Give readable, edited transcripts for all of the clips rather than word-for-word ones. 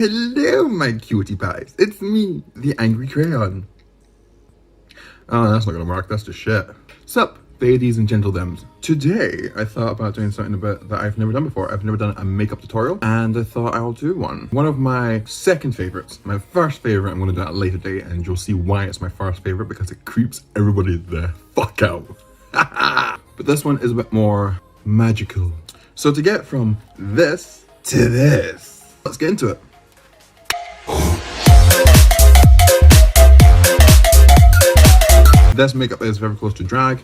Hello, my cutie pies. It's me, the Angry Crayon. Oh, that's not gonna work. That's just shit. Sup, ladies and gentlethems. Today, I thought about doing something a bit that I've never done before. I've never done a makeup tutorial, and I thought I'll do one. One of my second favorites. My first favorite, I'm gonna do at a later date, and you'll see why it's my first favorite, because it creeps everybody the fuck out. But this one is a bit more magical. So to get from this to this, let's get into it. This makeup is very close to drag.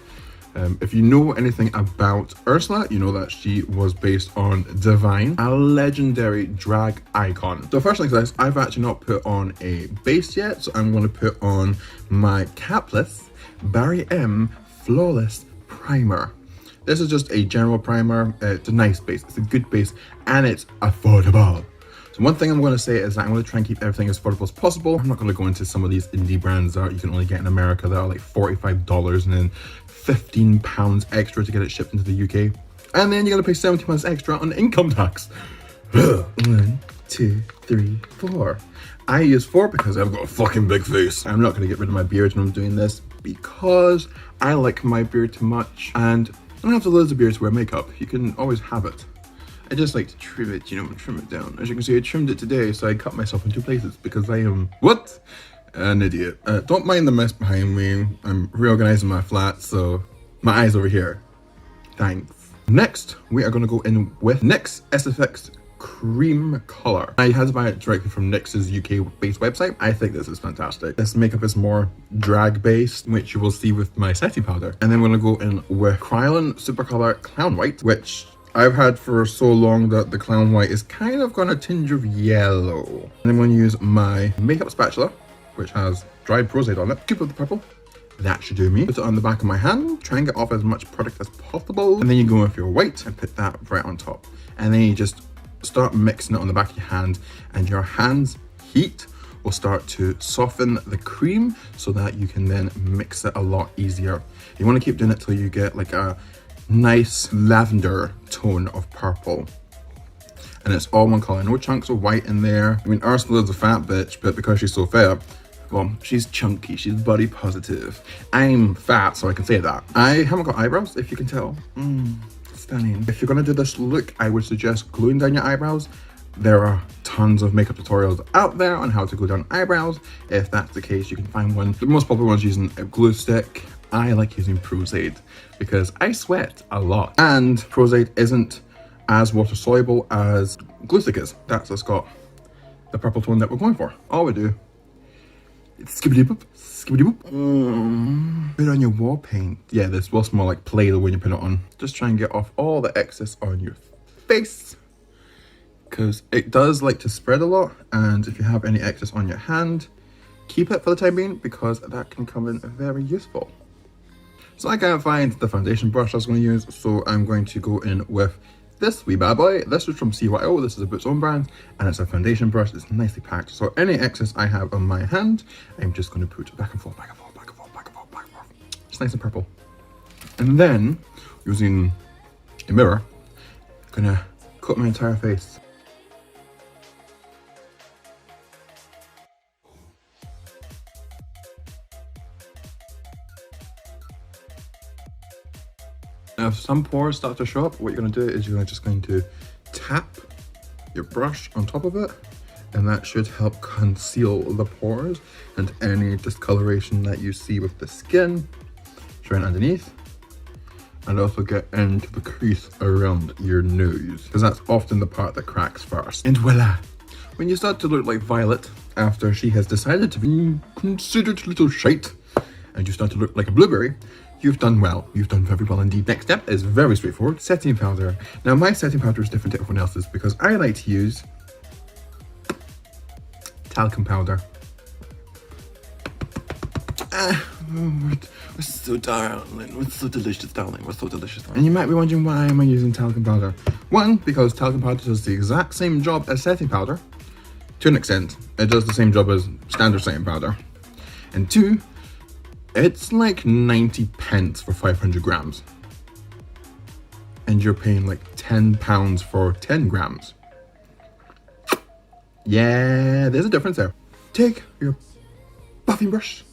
If you know anything about Ursula, you know that she was based on Divine, a legendary drag icon. So first things first, I've actually not put on a base yet, so I'm going to put on my capless Barry M Flawless Primer. This is just a general primer. It's a nice base, it's a good base, and it's affordable. So one thing I'm going to say is that I'm going to try and keep everything as affordable as possible. I'm not going to go into some of these indie brands that you can only get in America that are like $45 and then £15 extra to get it shipped into the UK. And then you're going to pay £70 extra on income tax. 1, 2, 3, 4. I use 4 because I've got a fucking big face. I'm not going to get rid of my beard when I'm doing this because I like my beard too much. And I don't have to loads of beard to wear makeup. You can always have it. I just like to trim it, you know, trim it down. As you can see, I trimmed it today, so I cut myself in 2 places because I am, what? An idiot. Don't mind the mess behind me. I'm reorganizing my flat, so my eyes over here. Thanks. Next, we are gonna go in with NYX SFX Creme Colour. I had to buy it directly from NYX's UK-based website. I think this is fantastic. This makeup is more drag-based, which you will see with my setting powder. And then we're gonna go in with Kryolan Supracolor Clown White, which I've had for so long that the clown white is kind of got a tinge of yellow. And I'm going to use my makeup spatula, which has dried rosehip on it. Scoop of the purple. That should do me. Put it on the back of my hand. Try and get off as much product as possible. And then you go with your white and put that right on top. And then you just start mixing it on the back of your hand. And your hand's heat will start to soften the cream so that you can then mix it a lot easier. You want to keep doing it till you get like a nice lavender tone of purple, and it's all one color, no chunks of white in there. I mean, Ursula's a fat bitch, but because she's so fat, well, she's chunky, she's body positive. I'm fat, so I can say that. I haven't got eyebrows, if you can tell. Stunning. If you're gonna do this look, I would suggest gluing down your eyebrows. There are tons of makeup tutorials out there on how to glue down eyebrows. If that's the case, you can find one. The most popular one's using a glue stick. I like using Prozade because I sweat a lot, and Prozade isn't as water soluble as glue stick is. That's what's got the purple tone that we're going for. All we do is skibbity boop, skibbity boop. Put it on your wall paint. Yeah, this will smell like Play-Doh when you put it on. Just try and get off all the excess on your face, because it does like to spread a lot, and if you have any excess on your hand, keep it for the time being because that can come in very useful. So I can't find the foundation brush I was going to use, so I'm going to go in with this wee bad boy. This is from CYO, this is a Boots own brand, and it's a foundation brush. It's nicely packed, so any excess I have on my hand, I'm just going to put back and forth, back and forth, back and forth, back and forth, back and forth. It's nice and purple. And then, using a mirror, I'm going to coat my entire face. Now, if some pores start to show up, what you're going to do is you're just going to tap your brush on top of it, and that should help conceal the pores and any discoloration that you see with the skin. Straight underneath, and also get into the crease around your nose, because that's often the part that cracks first. And voila! When you start to look like Violet after she has decided to be considered little shite, and you start to look like a blueberry, you've done well. You've done very well indeed. Next step is very straightforward. Setting powder. Now, my setting powder is different to everyone else's because I like to use talcum powder. We're so darling. We're so delicious, darling. We're so delicious, darling. And you might be wondering, why am I using talcum powder? One, because talcum powder does the exact same job as setting powder. To an extent, it does the same job as standard setting powder. And two, it's like 90 pence for 500 grams. And you're paying like £10 for 10 grams. Yeah, there's a difference there. Take your buffing brush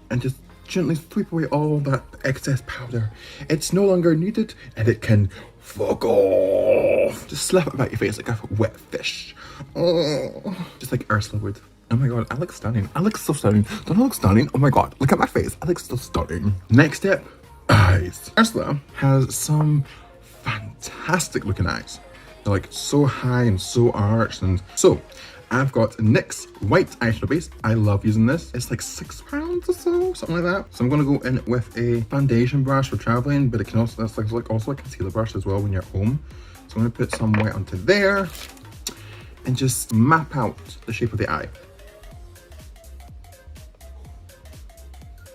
and just gently sweep away all that excess powder. It's no longer needed and it can fuck off. Just slap it about your face like a wet fish. Oh, just like Ursula would. Oh my god, I look stunning. I look so stunning. Don't I look stunning? Oh my god, look at my face. I look so stunning. Next step, eyes. Ursula has some fantastic looking eyes. They're like so high and so arched, and so I've got NYX white eyeshadow base. I love using this. It's like £6 or so, something like that. So I'm gonna go in with a foundation brush for traveling, but it can also, that's like also a concealer brush as well when you're at home. So I'm gonna put some white onto there and just map out the shape of the eye.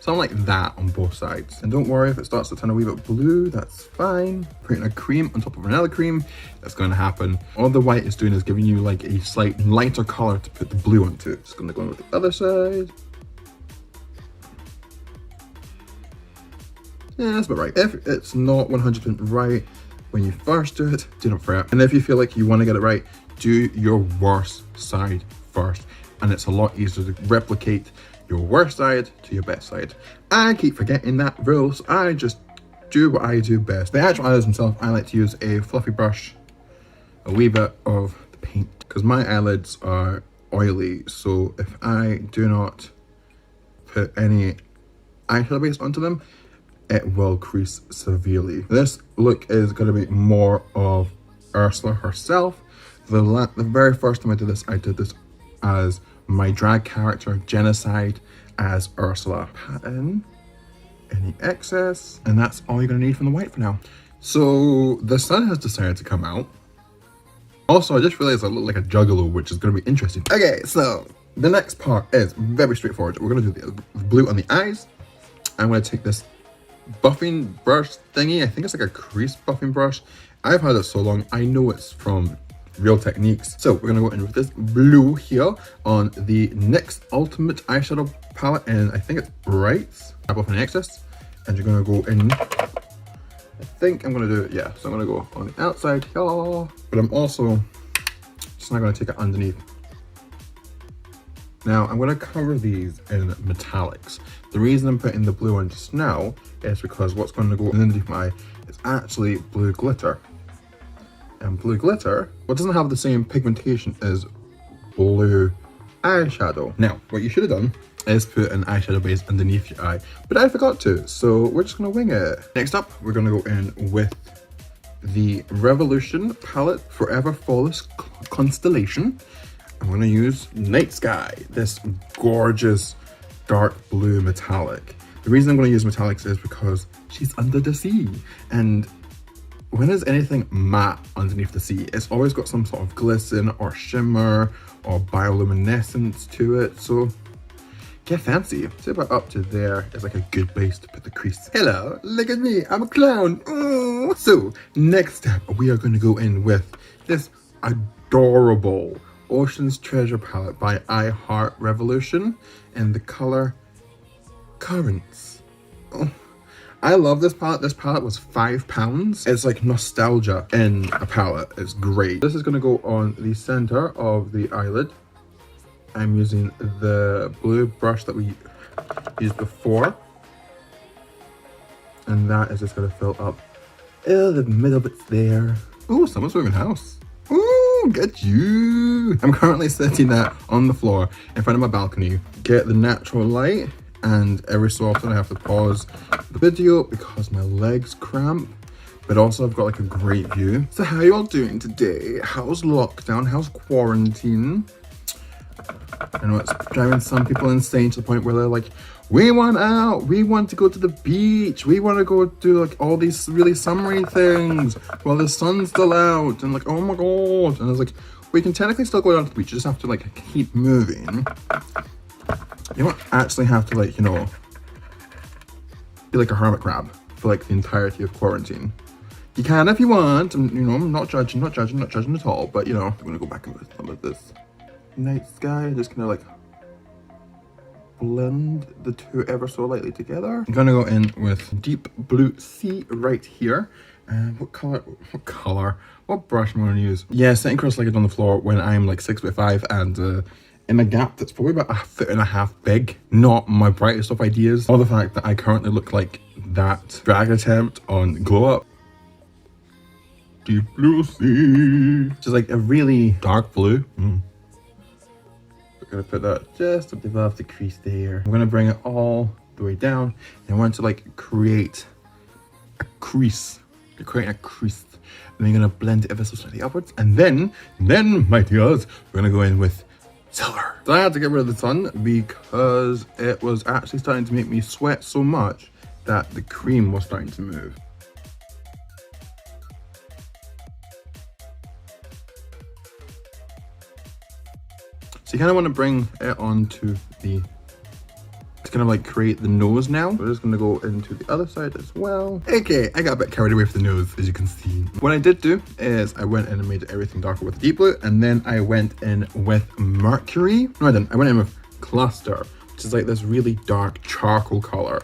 Something like that on both sides. And don't worry if it starts to turn a wee bit blue, that's fine. Putting a cream on top of another cream, that's going to happen. All the white is doing is giving you like a slight lighter color to put the blue onto. Just going to go on with the other side. Yeah, that's about right. If it's not 100% right when you first do it, do not fret. And if you feel like you want to get it right, do your worst side first. And it's a lot easier to replicate your worst side to your best side. I keep forgetting that rule, so I just do what I do best. The actual eyelids themselves, I like to use a fluffy brush, a wee bit of the paint, because my eyelids are oily, so if I do not put any eyeshadow base onto them, it will crease severely. This look is going to be more of Ursula herself. The very first time I did this as my drag character Genocide as Ursula. Pat in any excess, and that's all you're gonna need from the white for now. So the sun has decided to come out. Also, I just realized I look like a juggalo, which is gonna be interesting. Okay, so the next part is very straightforward. We're gonna do the blue on the eyes. I'm gonna take this buffing brush thingy. I think it's like a crease buffing brush. I've had it so long, I know it's from Real Techniques. So we're gonna go in with this blue here on the NYX Ultimate Eyeshadow Palette, and I think it's Brights. Tap off any excess, and you're gonna go in. I think I'm gonna do it, yeah. So I'm gonna go on the outside here, but I'm also just not gonna take it underneath. Now I'm gonna cover these in metallics. The reason I'm putting the blue on just now is because what's going to go underneath my eye is actually blue glitter. And blue glitter, what doesn't have the same pigmentation as blue eyeshadow. Now, what you should have done is put an eyeshadow base underneath your eye, but I forgot to, so we're just gonna wing it. Next up, we're gonna go in with the Revolution palette Forever Flawless Constellation. I'm gonna use Night Sky, this gorgeous dark blue metallic. The reason I'm gonna use metallics is because she's under the sea, and when there's anything matte underneath the sea, it's always got some sort of glisten or shimmer or bioluminescence to it, so get fancy. So about up to there is like a good place to put the crease. Hello, look at me, I'm a clown. Ooh. So next step, we are going to go in with this adorable Ocean's Treasure palette by I Heart Revolution in the color Currents. Oh. I love this palette. This palette was £5. It's like nostalgia in a palette. It's great. This is going to go on the center of the eyelid. I'm using the blue brush that we used before. And that is just going to fill up the middle bits there. Ooh, someone's moving house. Ooh, get you. I'm currently sitting that on the floor in front of my balcony. Get the natural light. And every so often I have to pause the video because my legs cramp, but also I've got like a great view. So how are you all doing today? How's lockdown? How's quarantine? I know it's driving some people insane to the point where they're like, we want out, we want to go to the beach, we want to go do like all these really summery things while the sun's still out, and like, oh my god. And I was like, we can technically still go down to the beach, you just have to like keep moving. You don't actually have to, like, you know, be like a hermit crab for like the entirety of quarantine. You can if you want, and you know, I'm not judging at all, but you know, I'm gonna go back and with some of this night sky, just gonna like blend the two ever so lightly together. I'm gonna go in with deep blue sea right here. And what brush am I gonna use? Yeah, sitting cross-legged on the floor when I'm like 6'5" and in a gap that's probably about 1.5 feet big. Not my brightest of ideas. Or the fact that I currently look like that drag attempt on Glow Up. Deep blue sea. Which is like a really dark blue. We're gonna put that just above the crease there. I'm gonna bring it all the way down. And I want to like create a crease. Creating a crease. And then you're gonna blend it ever so slightly upwards. And then, my dears, we're gonna go in with silver. So I had to get rid of the sun because it was actually starting to make me sweat so much that the cream was starting to move. So you kind of want to bring it onto the, to kind of like create the nose now. We're just going to go into the other side as well. Okay, I got a bit carried away with the nose, as you can see. What I did do is I went in and made everything darker with deep blue, and then I went in with Mercury. No, I didn't. I went in with Cluster, which is like this really dark charcoal color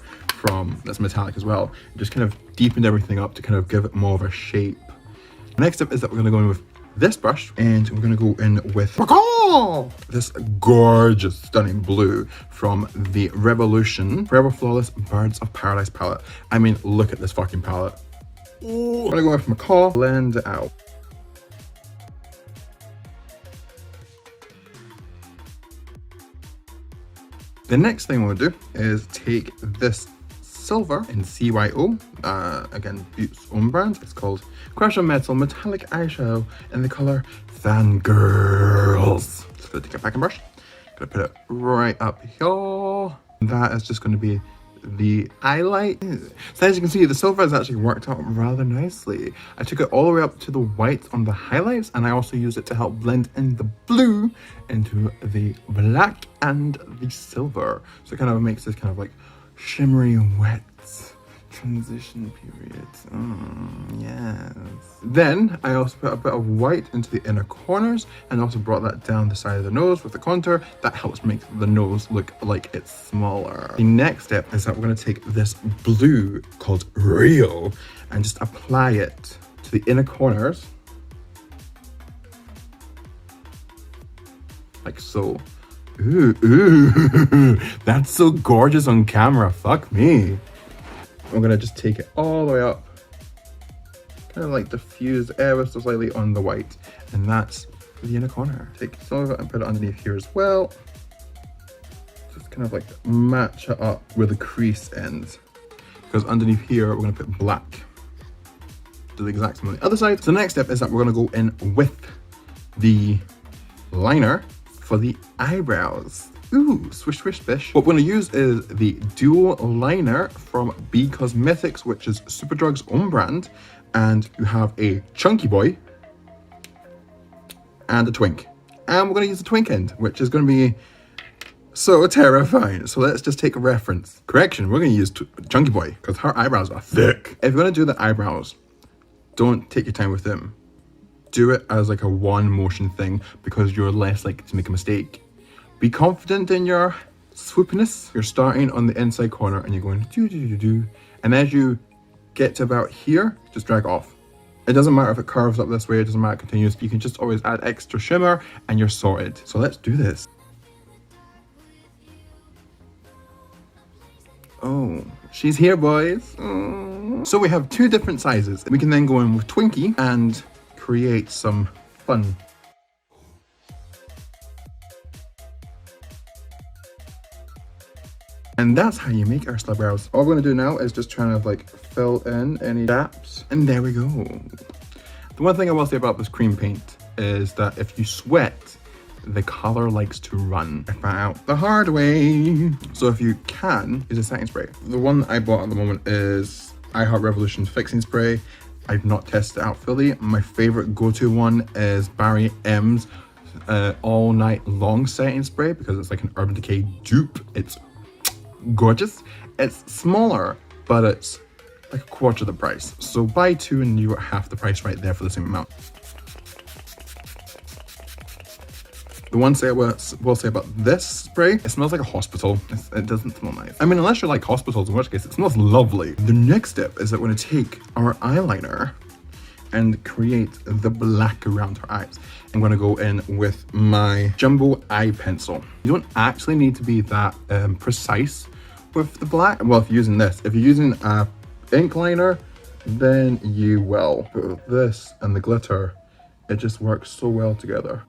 that's metallic as well. It just kind of deepened everything up to kind of give it more of a shape. Next up is that we're going to go in with this brush, and we're going to go in with this gorgeous, stunning blue from the Revolution Forever Flawless Birds of Paradise palette. I mean, look at this fucking palette. Ooh. I'm going to go with Macaw, blend it out. The next thing we'll do is take this silver in CYO, again, Buttes own brand. It's called Crush on Metal Metallic Eyeshadow in the color Fangrrrls. Just gonna take a packing brush, gonna put it right up here. That is just gonna be the highlight. So as you can see, the silver has actually worked out rather nicely. I took it all the way up to the white on the highlights, and I also used it to help blend in the blue into the black and the silver. So it kind of makes this kind of like shimmery wet transition period. Yes. Then I also put a bit of white into the inner corners and also brought that down the side of the nose with the contour. That helps make the nose look like it's smaller. The next step is that we're going to take this blue called Rio and just apply it to the inner corners like so. Ooh, that's so gorgeous on camera. Fuck me. I'm gonna just take it all the way up, kind of like diffuse ever so slightly on the white, and that's the inner corner. Take some of it and put it underneath here as well. Just kind of like match it up where the crease ends, because underneath here we're gonna put black. Do the exact same on the other side. So the next step is that we're gonna go in with the liner for the eyebrows. Ooh, swish swish bish. What we're going to use is the dual liner from B Cosmetics, which is Superdrug's own brand, and you have a chunky boy and a twink. And we're going to use the twink end, which is going to be so terrifying. So let's just take a reference. Correction, we're going to use chunky boy because her eyebrows are thick. If you're going to do the eyebrows, don't take your time with them. Do it as like a one motion thing because you're less likely to make a mistake. Be confident in your swoopiness. You're starting on the inside corner and you're going do do do do, and as you get to about here, just drag off. It doesn't matter if it curves up this way, it doesn't matter, continuous. You can just always add extra shimmer and you're sorted. So let's do this. Oh, she's here, boys. Oh. So we have two different sizes. We can then go in with Twinkie and create some fun. And that's how you make Ursula brows. All we're going to do now is just try to like fill in any gaps. And there we go. The one thing I will say about this cream paint is that if you sweat, the color likes to run. I found out the hard way. So if you can, use a setting spray. The one I bought at the moment is I Heart Revolution's fixing spray. I've not tested it out fully. My favorite go-to one is Barry M's all night long setting spray because it's like an Urban Decay dupe. It's gorgeous. It's smaller, but it's like a quarter of the price. So buy two and you get half the price right there for the same amount. The one thing I will say about this spray, it smells like a hospital. It doesn't smell nice. I mean, unless you like hospitals, in which case it smells lovely. The next step is that we're going to take our eyeliner and create the black around her eyes. I'm going to go in with my Jumbo Eye Pencil. You don't actually need to be that precise with the black. Well, if you're using this, if you're using a ink liner, then you will. But with this and the glitter, it just works so well together.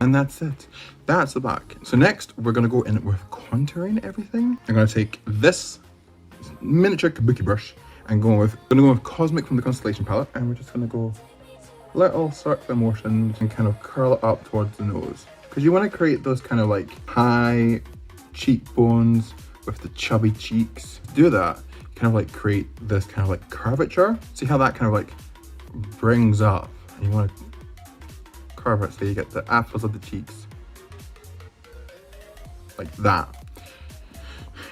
And that's it. That's the back. So next, we're going to go in with contouring everything. I'm going to take this miniature kabuki brush and go with Cosmic from the Constellation palette, and we're just going to go little circular motions and kind of curl it up towards the nose. Because you want to create those kind of like high cheekbones with the chubby cheeks. To do that, kind of like create this kind of like curvature. See how that kind of like brings up, and you want to curve it so you get the apples of the cheeks like that.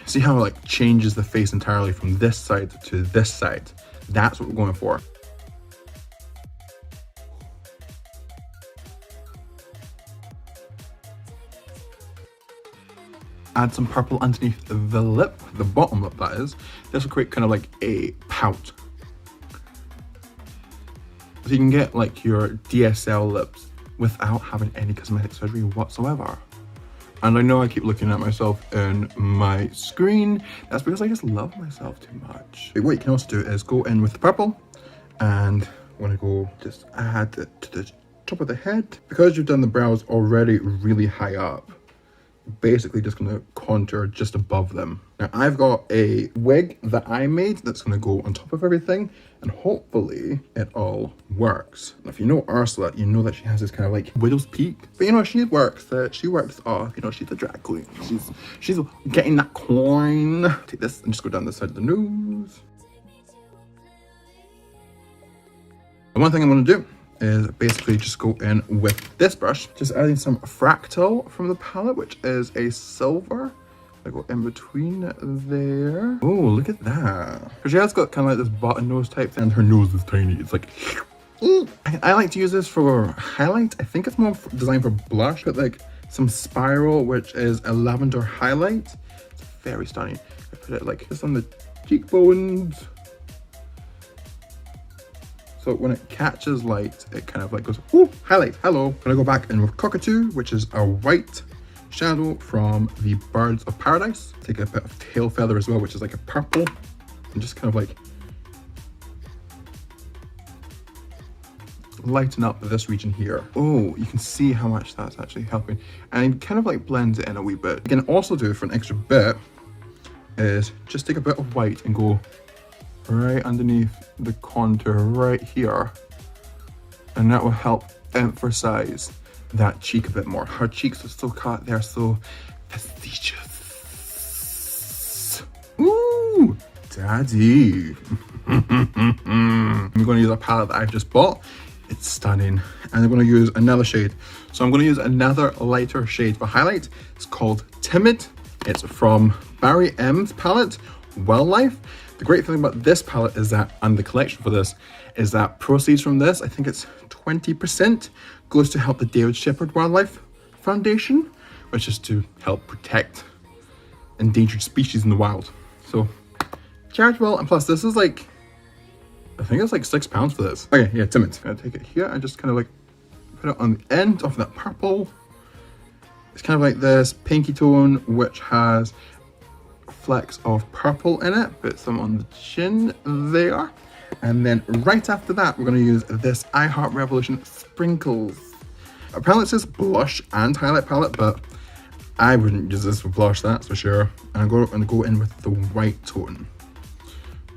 See how it like changes the face entirely from this side to this side? That's what we're going for. Add some purple underneath the lip, the bottom lip that is. This will create kind of like a pout. So you can get like your DSL lips without having any cosmetic surgery whatsoever. And I know I keep looking at myself in my screen. That's because I just love myself too much. But what you can also do is go in with the purple, and when I go just add it to the top of the head. Because you've done the brows already really high up, basically just going to contour just above them. Now I've got a wig that I made that's going to go on top of everything, and hopefully it all works. Now, if you know Ursula, you know that she has this kind of like widow's peak, but you know she works off. You know, she's a drag queen. She's getting that coin. Take this and just go down the side of the nose. The one thing I'm going to do is basically just go in with this brush, just adding some Fractal from the palette, which is a silver. I go in between there. Oh, look at that. Because she has got kind of like this button nose type thing, and her nose is tiny. It's like, I like to use this for highlight. I think it's more designed for blush, but like some Spiral, which is a lavender highlight. It's very stunning. I put it like this on the cheekbones. So when it catches light, it kind of like goes, ooh, highlight, hello. I'm gonna go back in with Cockatoo, which is a white shadow from the Birds of Paradise. Take a bit of Tail Feather as well, which is like a purple, and just kind of like lighten up this region here. Oh, you can see how much that's actually helping, and it kind of like blends it in a wee bit. You can also do for an extra bit is just take a bit of white and go right underneath the contour right here, and that will help emphasize that cheek a bit more. Her cheeks are so cut, they're so fastidious. Ooh, daddy. I'm going to use a palette that I've just bought. It's stunning, and I'm going to use another shade. So I'm going to use another lighter shade for highlight. It's called Timid. It's from Barry M's palette, Wildlife. The great thing about this palette is that, and the collection for this, is that proceeds from this, I think it's 20%, goes to help the David Shepherd Wildlife Foundation, which is to help protect endangered species in the wild. So, charitable, and plus this is like, I think it's like £6 for this. Okay, yeah, Timid. I'm gonna take it here and just kind of like put it on the end of that purple. It's kind of like this pinky tone, which has flecks of purple in it, put some on the chin there, and then right after that we're going to use this I Heart Revolution Sprinkles. Apparently it says blush and highlight palette, but I wouldn't use this for blush, that's for sure. And I'm going to go in with the white tone,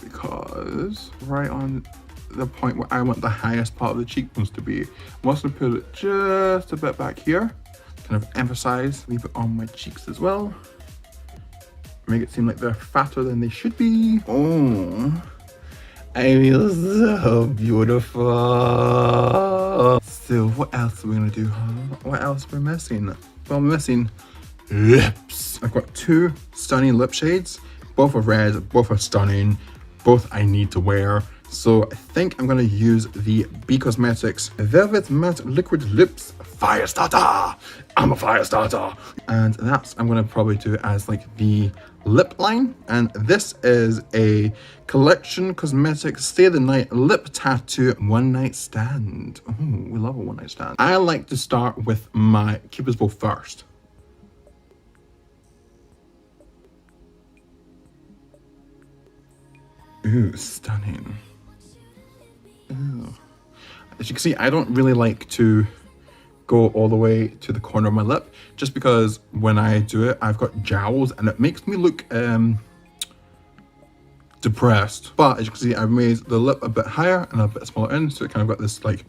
because right on the point where I want the highest part of the cheekbones to be, I'm also going to put it just a bit back here, kind of emphasize, leave it on my cheeks as well. Make it seem like they're fatter than they should be. Oh, I feel so beautiful. So what else are we gonna do? What else we're missing? Well, we're missing lips. I've got two stunning lip shades. Both are red, both are stunning, both I need to wear. So I think I'm gonna use the B Cosmetics Velvet Matte Liquid Lips Firestarta. I'm a Firestarta. And that's, I'm gonna probably do as like the lip line. And this is a Collection Cosmetics Stay the Night Lip Tattoo One Night Stand. Oh, we love a one night stand. I like to start with my Cupid's bow first. Ooh, stunning. Ooh. As you can see, I don't really like to go all the way to the corner of my lip, just because when I do it, I've got jowls and it makes me look depressed. But as you can see, I've made the lip a bit higher and a bit smaller in, so it kind of got this like,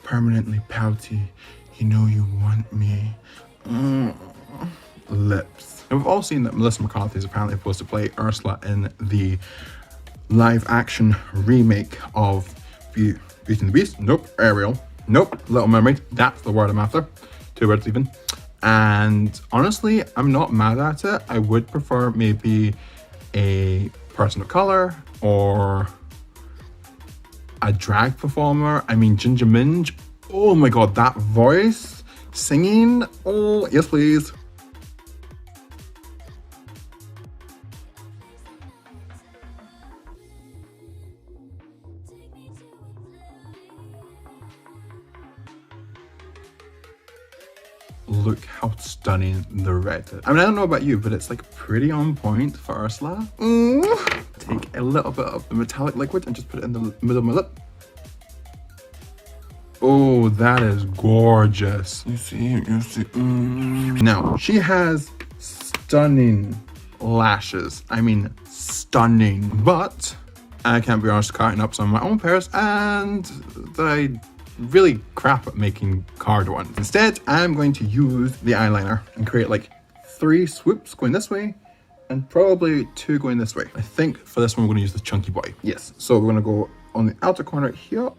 permanently pouty, you know you want me, lips. And we've all seen that Melissa McCarthy is apparently supposed to play Ursula in the live action remake of Beauty and the Beast. Nope. Ariel. Nope. Little Mermaid. That's the word I'm after. 2 words even. And honestly, I'm not mad at it. I would prefer maybe a person of color or a drag performer. I mean, Ginger Minj. Oh my god, that voice singing. Oh, yes please. Look how stunning the red is. I mean, I don't know about you, but it's like pretty on point for Ursula. Take a little bit of the metallic liquid and just put it in the middle of my lip. Oh, that is gorgeous. You see. Now, she has stunning lashes. I mean, stunning. But I can't be honest, cutting up some of my own pairs, and I really crap at making card ones. Instead, I'm going to use the eyeliner and create like 3 swoops going this way and probably 2 going this way. I think for this one, we're going to use the chunky boy. Yes. So we're going to go on the outer corner here.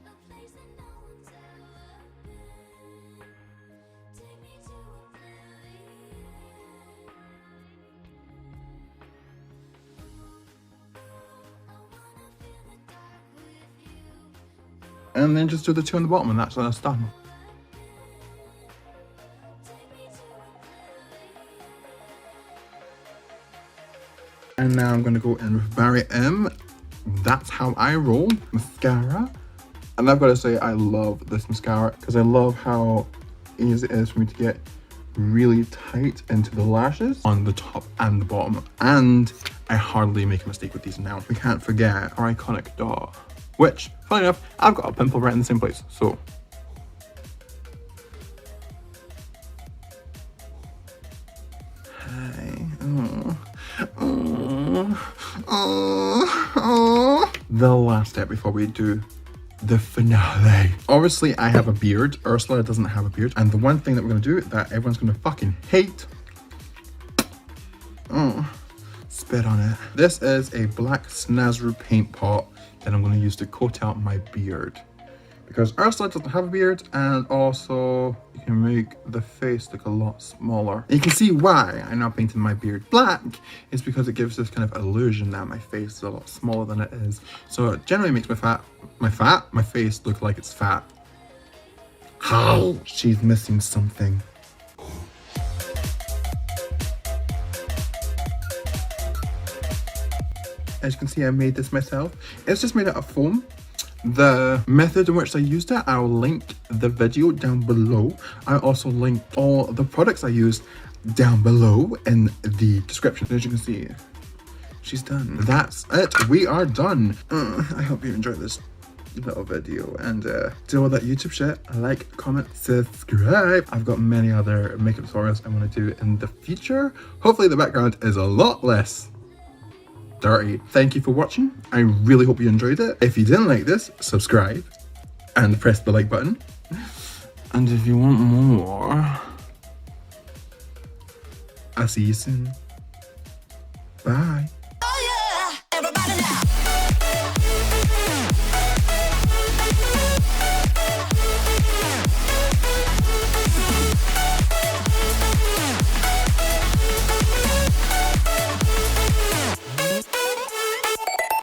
And then just do the 2 on the bottom, and that's done. And now I'm gonna go in with Barry M. That's how I roll. Mascara. And I've got to say, I love this mascara because I love how easy it is for me to get really tight into the lashes on the top and the bottom. And I hardly make a mistake with these now. We can't forget our iconic doll. Which, funny enough, I've got a pimple right in the same place, so. Hi. The last step before we do the finale. Obviously, I have a beard. Ursula doesn't have a beard. And the one thing that we're going to do that everyone's going to fucking hate. Spit on it. This is a black Snazru paint pot that I'm going to use to coat out my beard, because Ursula doesn't have a beard, and also you can make the face look a lot smaller. And you can see why I'm now painting my beard black is because it gives this kind of illusion that my face is a lot smaller than it is. So it generally makes my face look like it's fat. How? She's missing something. As you can see, I made this myself. It's just made out of foam. The method in which I used it, I'll link the video down below. I also link all the products I used down below in the description. As you can see, she's done. That's it. We are done. I hope you enjoyed this little video, and do all that YouTube shit. Like, comment, subscribe. I've got many other makeup tutorials I want to do in the future. Hopefully the background is a lot less dirty. Thank you for watching. I really hope you enjoyed it. If you didn't like this, subscribe and press the like button. And if you want more, I'll see you soon.